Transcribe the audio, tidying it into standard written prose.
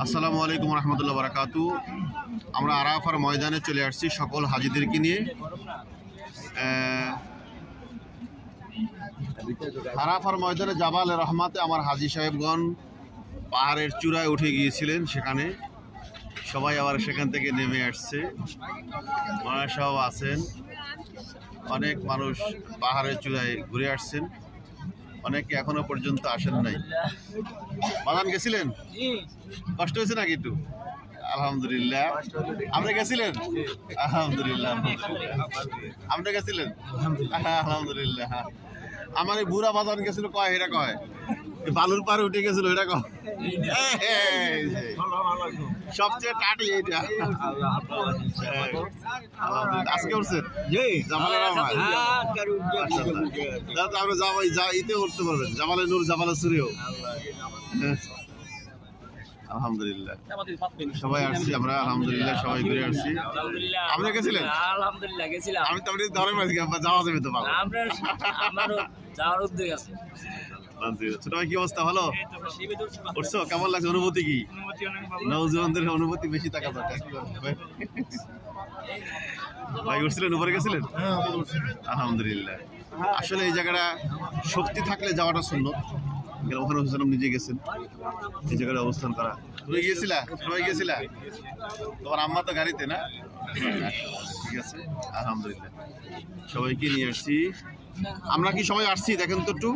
আসসালামু আলাইকুম রহমতুল্লাহ বারাকাতু। আমরা আরাফার ময়দানে চলে আসছি সকল হাজিদেরকে নিয়ে। আরাফার ময়দানে জাবাল রহমাতে আমার হাজি সাহেবগণ পাহাড়ের চূড়ায় উঠে গিয়েছিলেন, সেখানে সবাই আবার সেখান থেকে নেমে আসছে। মারা সব আছেন, অনেক মানুষ পাহাড়ের চূড়ায় ঘুরে আসছেন, অনেকে এখনো পর্যন্ত আসেন নাই। বাগান গেছিলেন? কষ্ট হয়েছে নাকি একটু? আলহামদুলিল্লাহ। আপনি গেছিলেন? আলহামদুলিল্লাহ। আপনি গেছিলেন? আলহামদুলিল্লাহ। আমার এই বুড়া বাজান গেছিল কয়, এটা কয় বালুর পারে উঠে গেছিল, এটা কয় সবচেয়ে টাটি এইটা। আজকে উঠছেন? আপনি জামাই ইতে উঠতে পারবেন, জামালে নূর জামালে সুরেও। আলহামদুলিল্লাহ সবাই আসছি আমরা, আলহামদুলিল্লাহ সবাই ঘুরে আসছি। আপনি গেছিলেন? আলহামদুলিল্লাহ গেছিলাম। আমি তো আপনি ধরে মাঝে যাওয়া যাবে তো ভালো। আমারও যাওয়ার উদ্যোগ আছে। ছোট ভাই কি অবস্থা? ভালো উঠছো? কেমন লাগছে? অনুভূতি কি? নওজওয়ানদের অনুভূতি বেশি টাকা দরকার। ভাই উঠছিলেন, উপরে গেছিলেন? আলহামদুলিল্লাহ। আসলে এই জায়গাটা শক্তি থাকলে যাওয়াটা সুন্নত। ওখানে হোসেন নিজে গেছেন এই জায়গায় অবস্থান করা। তুমি গিয়েছিলা? সবাই গিয়েছিলা? তোমার আম্মা তো গাড়িতে না? ঠিক আছে, আলহামদুলিল্লাহ সবাইকে নিয়ে আসছি। আমরা কি সবাই আসছি দেখেন তো একটু।